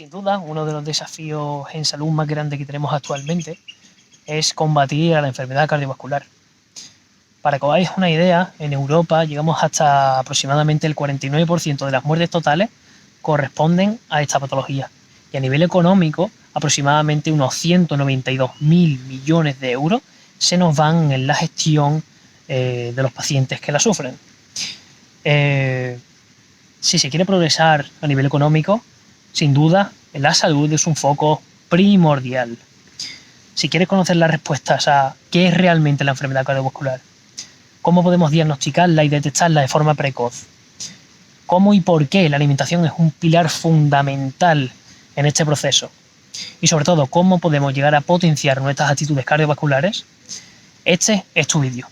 Sin duda, uno de los desafíos en salud más grandes que tenemos actualmente es combatir a la enfermedad cardiovascular. Para que os hagáis una idea, en Europa llegamos hasta aproximadamente el 49% de las muertes totales corresponden a esta patología. Y a nivel económico, aproximadamente unos 192.000 millones de euros se nos van en la gestión de los pacientes que la sufren. Si se quiere progresar a nivel económico, sin duda, la salud es un foco primordial. Si quieres conocer las respuestas a qué es realmente la enfermedad cardiovascular, cómo podemos diagnosticarla y detectarla de forma precoz, cómo y por qué la alimentación es un pilar fundamental en este proceso, y sobre todo cómo podemos llegar a potenciar nuestras actitudes cardiovasculares, este es tu vídeo.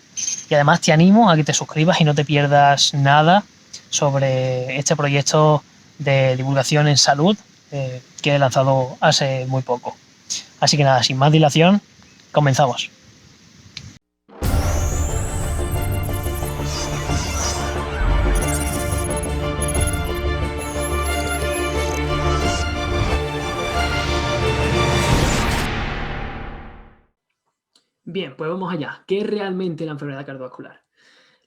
Y además te animo a que te suscribas y no te pierdas nada sobre este proyecto de divulgación en salud que he lanzado hace muy poco. Así que nada, sin más dilación, comenzamos. Bien, pues vamos allá. ¿Qué es realmente la enfermedad cardiovascular?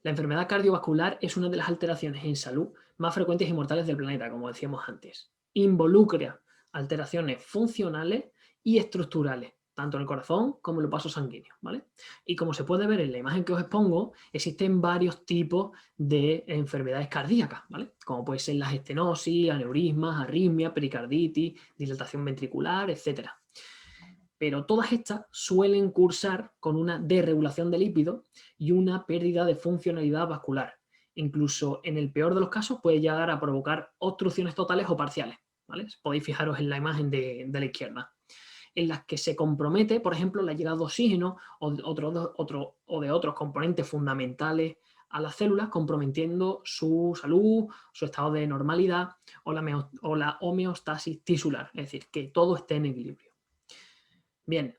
La enfermedad cardiovascular es una de las alteraciones en salud más frecuentes y mortales del planeta, como decíamos antes. Involucra alteraciones funcionales y estructurales, tanto en el corazón como en los vasos sanguíneos, ¿vale? Y como se puede ver en la imagen que os expongo, existen varios tipos de enfermedades cardíacas, ¿vale? Como pueden ser las estenosis, aneurismas, arritmia, pericarditis, dilatación ventricular, etcétera. Pero todas estas suelen cursar con una desregulación de lípidos y una pérdida de funcionalidad vascular. Incluso en el peor de los casos puede llegar a provocar obstrucciones totales o parciales, ¿vale? Podéis fijaros en la imagen de la izquierda, en las que se compromete, por ejemplo, la llegada de oxígeno o de otros componentes fundamentales a las células, comprometiendo su salud, su estado de normalidad o la homeostasis tisular, es decir, que todo esté en equilibrio. Bien,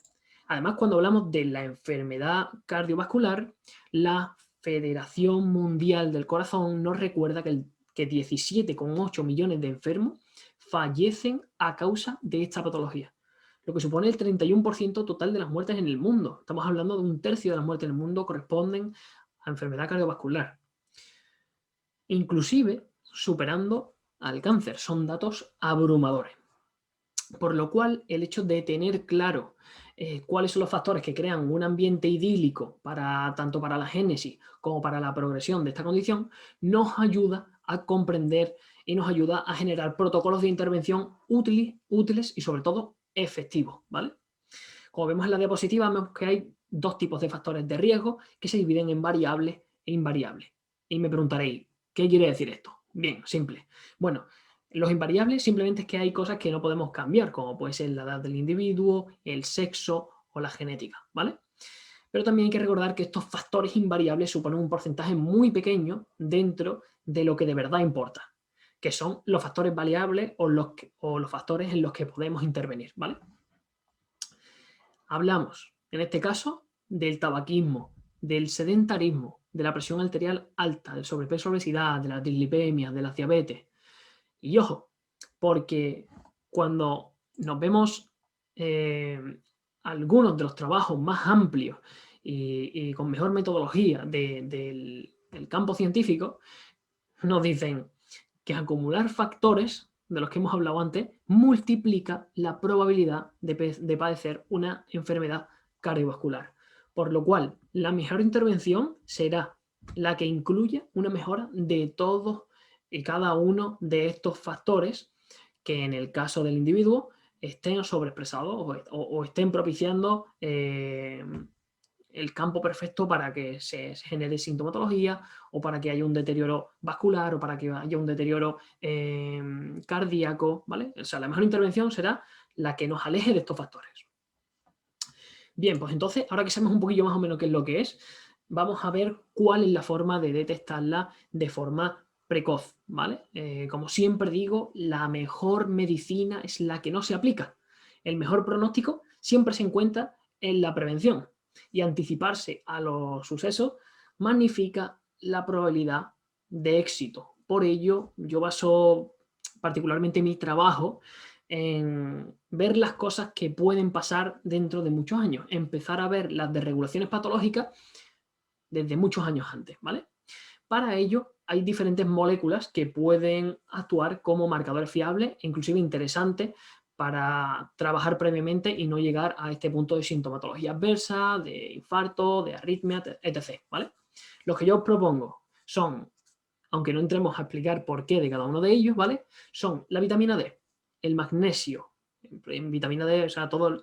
además cuando hablamos de la enfermedad cardiovascular, la Federación Mundial del Corazón nos recuerda que 17,8 millones de enfermos fallecen a causa de esta patología, lo que supone el 31% total de las muertes en el mundo. Estamos hablando de un tercio de las muertes en el mundo corresponden a enfermedad cardiovascular, inclusive superando al cáncer. Son datos abrumadores. Por lo cual, el hecho de tener claro cuáles son los factores que crean un ambiente idílico tanto para la génesis como para la progresión de esta condición, nos ayuda a comprender y nos ayuda a generar protocolos de intervención útiles y sobre todo efectivos, ¿vale? Como vemos en la diapositiva, vemos que hay dos tipos de factores de riesgo que se dividen en variables e invariables. Y me preguntaréis, ¿qué quiere decir esto? Bien, simple. Bueno, los invariables simplemente es que hay cosas que no podemos cambiar, como puede ser la edad del individuo, el sexo o la genética, ¿vale? Pero también hay que recordar que estos factores invariables suponen un porcentaje muy pequeño dentro de lo que de verdad importa, que son los factores variables o los factores en los que podemos intervenir, ¿vale? Hablamos, en este caso, del tabaquismo, del sedentarismo, de la presión arterial alta, del sobrepeso, obesidad, de la dislipemia, de la diabetes. Y ojo, porque cuando nos vemos algunos de los trabajos más amplios y con mejor metodología del campo científico, nos dicen que acumular factores de los que hemos hablado antes multiplica la probabilidad de padecer una enfermedad cardiovascular. Por lo cual, la mejor intervención será la que incluya una mejora de todos y cada uno de estos factores que en el caso del individuo estén sobreexpresados o estén propiciando el campo perfecto para que se genere sintomatología o para que haya un deterioro vascular o para que haya un deterioro cardíaco, ¿vale? O sea, la mejor intervención será la que nos aleje de estos factores. Bien, pues entonces, ahora que sabemos un poquillo más o menos qué es lo que es, vamos a ver cuál es la forma de detectarla de forma precoz, ¿vale? Como siempre digo, la mejor medicina es la que no se aplica. El mejor pronóstico siempre se encuentra en la prevención y anticiparse a los sucesos magnifica la probabilidad de éxito. Por ello, yo baso particularmente mi trabajo en ver las cosas que pueden pasar dentro de muchos años, empezar a ver las desregulaciones patológicas desde muchos años antes, ¿vale? Para ello hay diferentes moléculas que pueden actuar como marcadores fiables e inclusive interesantes para trabajar previamente y no llegar a este punto de sintomatología adversa, de infarto, de arritmia, etc., ¿vale? Los que yo os propongo son, aunque no entremos a explicar por qué de cada uno de ellos, ¿vale? Son la vitamina D, el magnesio, en vitamina D, o sea, todos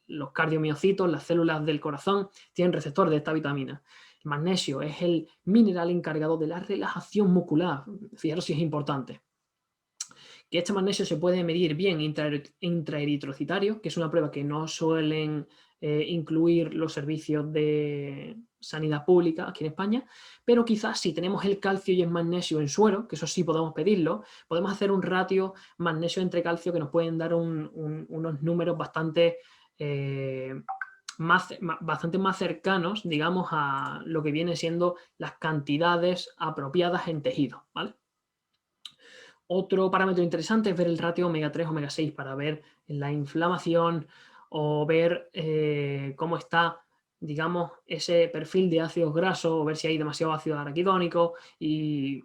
los cardiomiocitos, las células del corazón, tienen receptor de esta vitamina. El magnesio es el mineral encargado de la relajación muscular. Fijaros si es importante. Que este magnesio se puede medir bien intraeritrocitario, que es una prueba que no suelen incluir los servicios de sanidad pública aquí en España, pero quizás si tenemos el calcio y el magnesio en suero, que eso sí podemos pedirlo, podemos hacer un ratio magnesio entre calcio que nos pueden dar unos números bastante más cercanos, digamos, a lo que viene siendo las cantidades apropiadas en tejido, ¿vale? Otro parámetro interesante es ver el ratio omega 3, omega 6 para ver la inflamación o ver cómo está, digamos, ese perfil de ácidos grasos o ver si hay demasiado ácido araquidónico y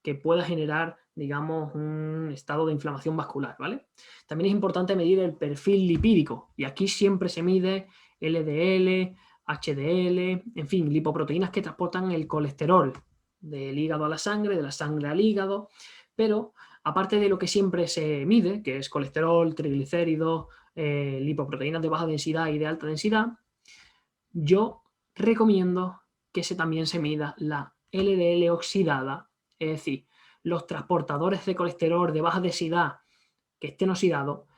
que pueda generar, digamos, un estado de inflamación vascular, ¿vale? También es importante medir el perfil lipídico y aquí siempre se mide LDL, HDL, en fin, lipoproteínas que transportan el colesterol del hígado a la sangre, de la sangre al hígado, pero aparte de lo que siempre se mide, que es colesterol, triglicéridos, lipoproteínas de baja densidad y de alta densidad, yo recomiendo que también se mida la LDL oxidada, es decir, los transportadores de colesterol de baja densidad que estén oxidados,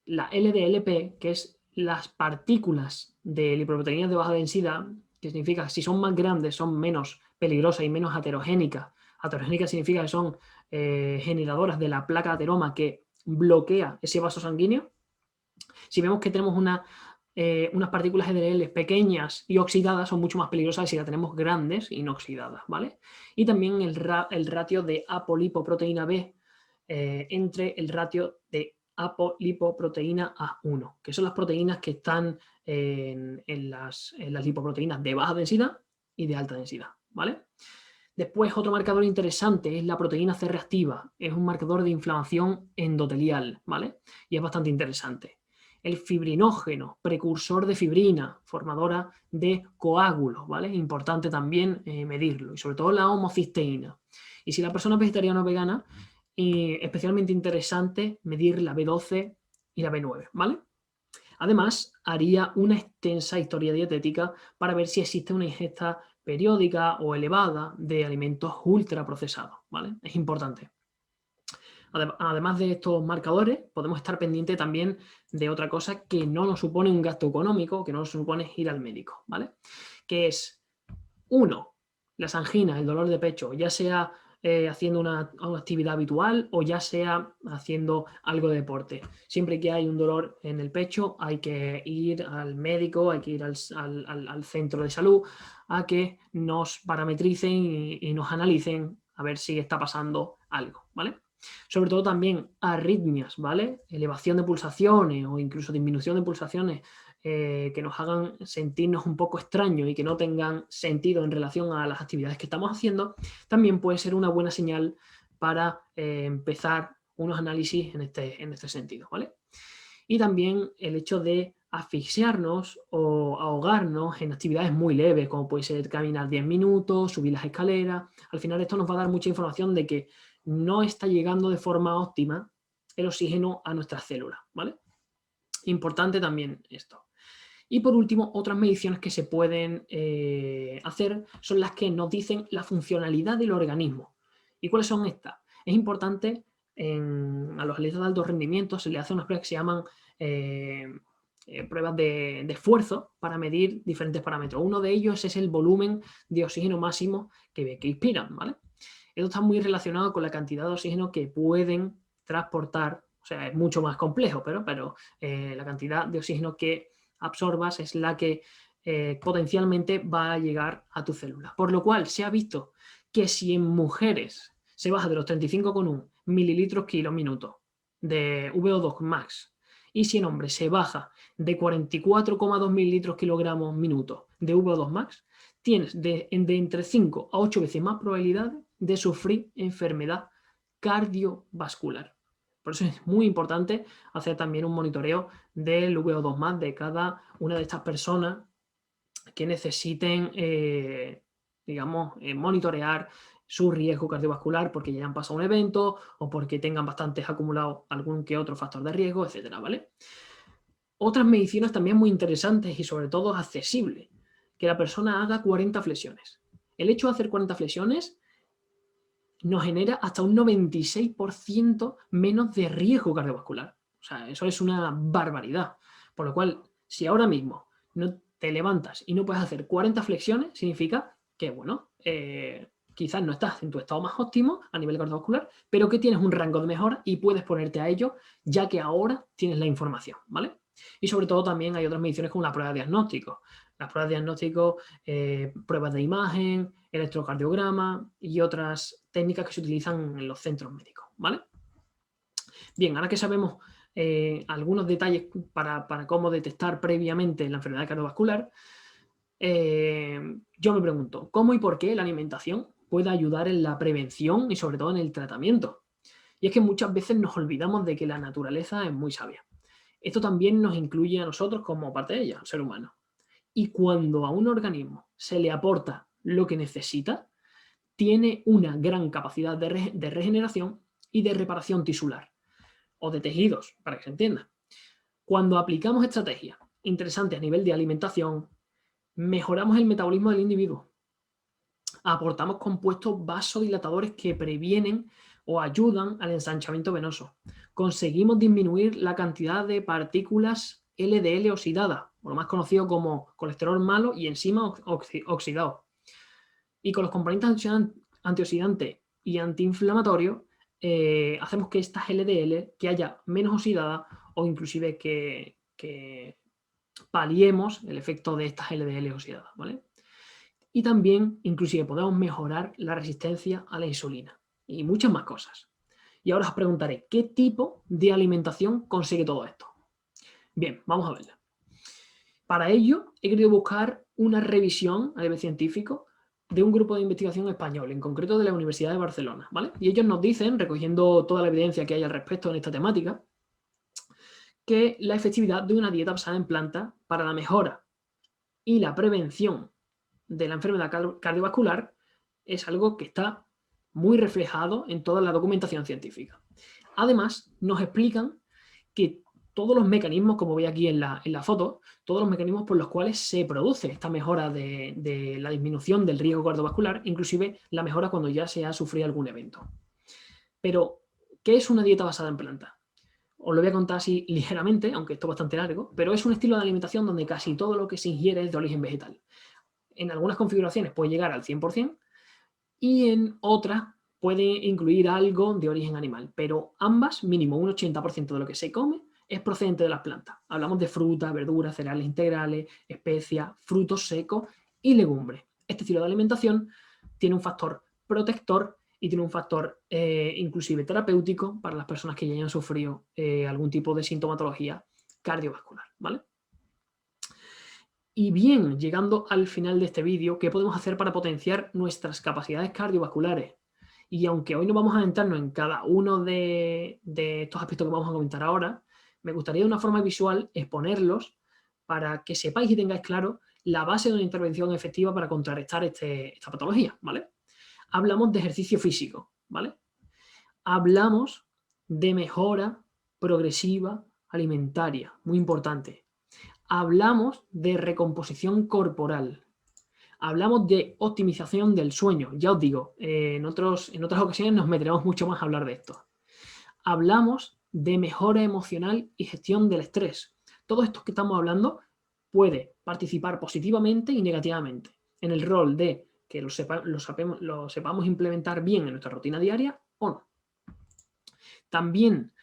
la LDLP, que es las partículas de lipoproteínas de baja densidad, que significa que si son más grandes son menos peligrosas y menos aterogénicas. Aterogénicas significa que son generadoras de la placa ateroma que bloquea ese vaso sanguíneo. Si vemos que tenemos unas partículas LDL pequeñas y oxidadas, son mucho más peligrosas que si las tenemos grandes y no oxidadas, ¿vale? Y también el ratio de apolipoproteína B entre el ratio de apolipoproteína A1, que son las proteínas que están en las lipoproteínas de baja densidad y de alta densidad, ¿vale? Después, otro marcador interesante es la proteína C reactiva. Es un marcador de inflamación endotelial, ¿vale? Y es bastante interesante. El fibrinógeno, precursor de fibrina, formadora de coágulos, ¿vale? Importante también medirlo. Y sobre todo la homocisteína. Y si la persona es vegetariana o vegana, especialmente interesante medir la B12 y la B9, ¿vale? Además, haría una extensa historia dietética para ver si existe una ingesta periódica o elevada de alimentos ultraprocesados, ¿vale? Es importante. Además de estos marcadores, podemos estar pendientes también de otra cosa que no nos supone un gasto económico, que no nos supone ir al médico, ¿vale? Que es, uno, las anginas, el dolor de pecho, ya sea haciendo una actividad habitual o ya sea haciendo algo de deporte. Siempre que hay un dolor en el pecho hay que ir al médico, hay que ir al centro de salud a que nos parametricen y nos analicen a ver si está pasando algo, ¿vale? Sobre todo también arritmias, ¿vale? Elevación de pulsaciones o incluso disminución de pulsaciones que nos hagan sentirnos un poco extraños y que no tengan sentido en relación a las actividades que estamos haciendo, también puede ser una buena señal para empezar unos análisis en este sentido, ¿vale? Y también el hecho de asfixiarnos o ahogarnos en actividades muy leves, como puede ser caminar 10 minutos, subir las escaleras. Al final esto nos va a dar mucha información de que no está llegando de forma óptima el oxígeno a nuestras células, ¿vale? Importante también esto. Y por último, otras mediciones que se pueden hacer son las que nos dicen la funcionalidad del organismo. ¿Y cuáles son estas? Es importante, a los atletas de alto rendimiento se les hace unas pruebas que se llaman pruebas de esfuerzo para medir diferentes parámetros. Uno de ellos es el volumen de oxígeno máximo que inspiran, ¿vale? Esto está muy relacionado con la cantidad de oxígeno que pueden transportar, o sea, es mucho más complejo, pero la cantidad de oxígeno que absorbas es la que potencialmente va a llegar a tu célula. Por lo cual se ha visto que si en mujeres se baja de los 35,1 mililitros kilo minuto de VO2 max y si en hombres se baja de 44,2 mililitros kilogramos minuto de VO2 max, tienes de entre 5 a 8 veces más probabilidad de sufrir enfermedad cardiovascular. Por eso es muy importante hacer también un monitoreo del VO2 max de cada una de estas personas que necesiten, digamos, monitorear su riesgo cardiovascular porque ya han pasado un evento o porque tengan bastantes acumulados algún que otro factor de riesgo, etcétera, ¿vale? Otras medicinas también muy interesantes y sobre todo accesibles, que la persona haga 40 flexiones. El hecho de hacer 40 flexiones nos genera hasta un 96% menos de riesgo cardiovascular. O sea, eso es una barbaridad. Por lo cual, si ahora mismo no te levantas y no puedes hacer 40 flexiones, significa que, bueno, quizás no estás en tu estado más óptimo a nivel cardiovascular, pero que tienes un rango de mejora y puedes ponerte a ello ya que ahora tienes la información, ¿vale? Y sobre todo también hay otras mediciones como la prueba de diagnóstico. Las pruebas de diagnóstico, pruebas de imagen, electrocardiograma y otras técnicas que se utilizan en los centros médicos, ¿vale? Bien, ahora que sabemos algunos detalles para cómo detectar previamente la enfermedad cardiovascular, yo me pregunto, ¿cómo y por qué la alimentación puede ayudar en la prevención y sobre todo en el tratamiento? Y es que muchas veces nos olvidamos de que la naturaleza es muy sabia. Esto también nos incluye a nosotros como parte de ella, el ser humano. Y cuando a un organismo se le aporta lo que necesita, tiene una gran capacidad de regeneración y de reparación tisular o de tejidos, para que se entienda. Cuando aplicamos estrategias interesantes a nivel de alimentación, mejoramos el metabolismo del individuo, aportamos compuestos vasodilatadores que previenen o ayudan al ensanchamiento venoso, conseguimos disminuir la cantidad de partículas LDL oxidadas, o lo más conocido como colesterol malo y enzimas oxidados. Y con los componentes antioxidantes y antiinflamatorios, hacemos que estas LDL que haya menos oxidadas o inclusive que paliemos el efecto de estas LDL oxidadas, ¿vale? Y también inclusive podemos mejorar la resistencia a la insulina y muchas más cosas. Y ahora os preguntaré, ¿qué tipo de alimentación consigue todo esto? Bien, vamos a verla. Para ello he querido buscar una revisión a nivel científico de un grupo de investigación español, en concreto de la Universidad de Barcelona, ¿vale? Y ellos nos dicen, recogiendo toda la evidencia que hay al respecto en esta temática, que la efectividad de una dieta basada en plantas para la mejora y la prevención de la enfermedad cardiovascular es algo que está muy reflejado en toda la documentación científica. Además, nos explican que todos los mecanismos, como veis aquí en la foto, todos los mecanismos por los cuales se produce esta mejora de la disminución del riesgo cardiovascular, inclusive la mejora cuando ya se ha sufrido algún evento. Pero, ¿qué es una dieta basada en plantas? Os lo voy a contar así ligeramente, aunque esto es bastante largo, pero es un estilo de alimentación donde casi todo lo que se ingiere es de origen vegetal. En algunas configuraciones puede llegar al 100% y en otras puede incluir algo de origen animal, pero ambas, mínimo un 80% de lo que se come es procedente de las plantas. Hablamos de frutas, verduras, cereales integrales, especias, frutos secos y legumbres. Este estilo de alimentación tiene un factor protector y tiene un factor inclusive terapéutico para las personas que ya hayan sufrido algún tipo de sintomatología cardiovascular, ¿vale? Y bien, llegando al final de este vídeo, ¿qué podemos hacer para potenciar nuestras capacidades cardiovasculares? Y aunque hoy no vamos a adentrarnos en cada uno de estos aspectos que vamos a comentar ahora, me gustaría de una forma visual exponerlos para que sepáis y tengáis claro la base de una intervención efectiva para contrarrestar esta patología, ¿vale? Hablamos de ejercicio físico, ¿vale? Hablamos de mejora progresiva alimentaria, muy importante. Hablamos de recomposición corporal. Hablamos de optimización del sueño. Ya os digo, en otras ocasiones nos meteremos mucho más a hablar de esto. Hablamos de mejora emocional y gestión del estrés. Todo esto que estamos hablando puede participar positivamente y negativamente en el rol de que lo sepamos implementar bien en nuestra rutina diaria o no. También,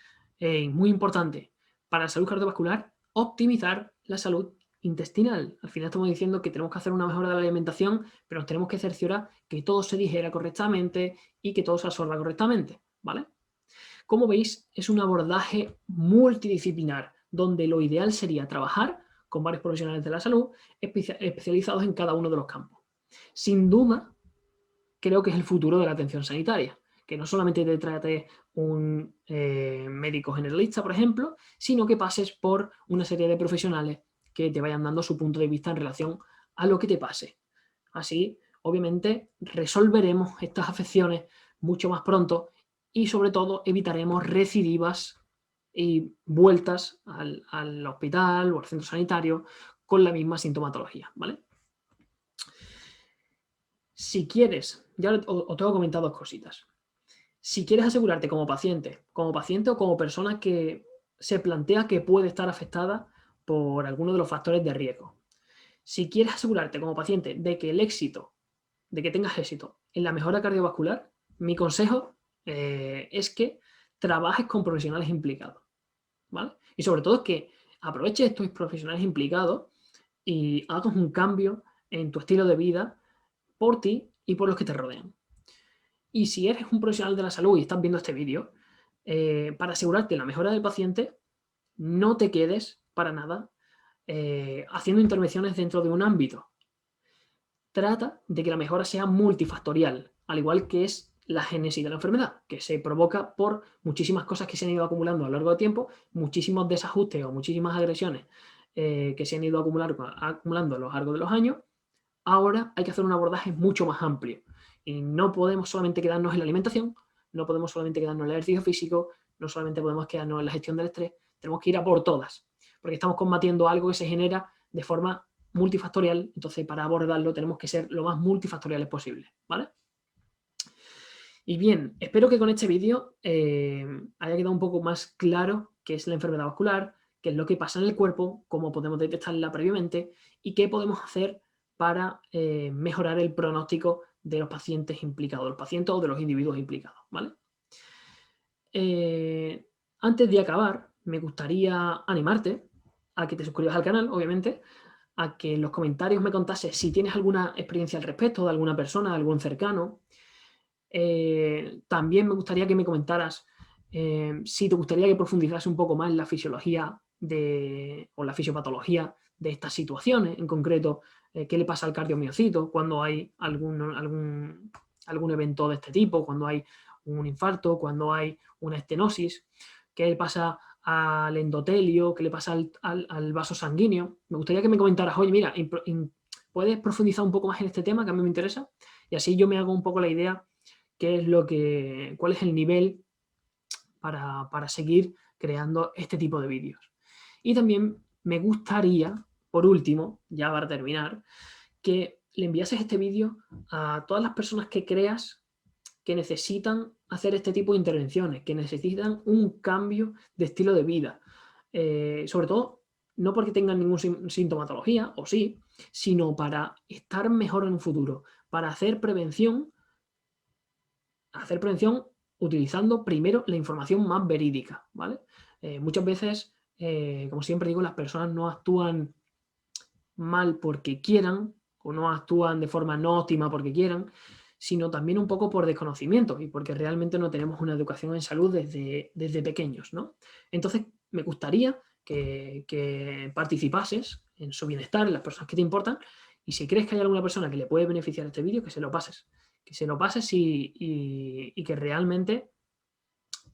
muy importante, para la salud cardiovascular, optimizar la salud intestinal. Al final estamos diciendo que tenemos que hacer una mejora de la alimentación, pero nos tenemos que cerciorar que todo se digiera correctamente y que todo se absorba correctamente, ¿vale? Como veis, es un abordaje multidisciplinar, donde lo ideal sería trabajar con varios profesionales de la salud especializados en cada uno de los campos. Sin duda, creo que es el futuro de la atención sanitaria, que no solamente te trate un médico generalista, por ejemplo, sino que pases por una serie de profesionales que te vayan dando su punto de vista en relación a lo que te pase. Así, obviamente, resolveremos estas afecciones mucho más pronto y, sobre todo, evitaremos recidivas y vueltas al hospital o al centro sanitario con la misma sintomatología, ¿vale? Si quieres, ya os tengo comentado dos cositas. Si quieres asegurarte como paciente o como persona que se plantea que puede estar afectada por alguno de los factores de riesgo. Si quieres asegurarte como paciente de que de que tengas éxito en la mejora cardiovascular, mi consejo es que trabajes con profesionales implicados, ¿vale? Y sobre todo que aproveches estos profesionales implicados y hagas un cambio en tu estilo de vida por ti y por los que te rodean. Y si eres un profesional de la salud y estás viendo este vídeo, para asegurarte la mejora del paciente, no te quedes para nada haciendo intervenciones dentro de un ámbito. Trata de que la mejora sea multifactorial, al igual que es la génesis de la enfermedad, que se provoca por muchísimas cosas que se han ido acumulando a lo largo del tiempo, muchísimos desajustes o muchísimas agresiones que se han ido acumulando a lo largo de los años. Ahora hay que hacer un abordaje mucho más amplio y no podemos solamente quedarnos en la alimentación, no podemos solamente quedarnos en el ejercicio físico, no solamente podemos quedarnos en la gestión del estrés, tenemos que ir a por todas, porque estamos combatiendo algo que se genera de forma multifactorial, entonces para abordarlo tenemos que ser lo más multifactoriales posible, ¿vale? Y bien, espero que con este vídeo haya quedado un poco más claro qué es la enfermedad vascular, qué es lo que pasa en el cuerpo, cómo podemos detectarla previamente y qué podemos hacer para mejorar el pronóstico de los pacientes implicados, de los pacientes o de los individuos implicados, ¿vale? Antes de acabar, me gustaría animarte a que te suscribas al canal, obviamente, a que en los comentarios me contases si tienes alguna experiencia al respecto de alguna persona, de algún cercano. También me gustaría que me comentaras si te gustaría que profundizase un poco más en la fisiología o la fisiopatología de estas situaciones, en concreto, qué le pasa al cardiomiocito cuando hay algún evento de este tipo, cuando hay un infarto, cuando hay una estenosis, qué le pasa al endotelio, qué le pasa al vaso sanguíneo. Me gustaría que me comentaras, oye, mira, ¿puedes profundizar un poco más en este tema que a mí me interesa? Y así yo me hago un poco la idea cuál es el nivel para seguir creando este tipo de vídeos. Y también me gustaría, por último, ya para terminar, que le enviases este vídeo a todas las personas que creas que necesitan hacer este tipo de intervenciones, que necesitan un cambio de estilo de vida. Sobre todo, no porque tengan ninguna sintomatología, o sí, sino para estar mejor en un futuro, para hacer prevención utilizando primero la información más verídica, ¿vale? Muchas veces, como siempre digo, las personas no actúan mal porque quieran o no actúan de forma no óptima porque quieran, sino también un poco por desconocimiento y porque realmente no tenemos una educación en salud desde pequeños, ¿no? Entonces, me gustaría que participases en su bienestar, en las personas que te importan, y si crees que hay alguna persona que le puede beneficiar este vídeo, que se lo pases. Que se lo pases y que realmente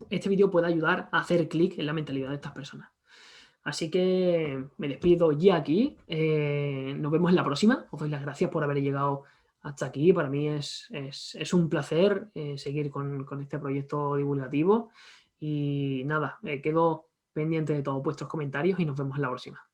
este vídeo pueda ayudar a hacer clic en la mentalidad de estas personas. Así que me despido ya aquí. Nos vemos en la próxima. Os doy las gracias por haber llegado hasta aquí. Para mí es un placer seguir con este proyecto divulgativo. Y nada, quedo pendiente de todos vuestros comentarios y nos vemos en la próxima.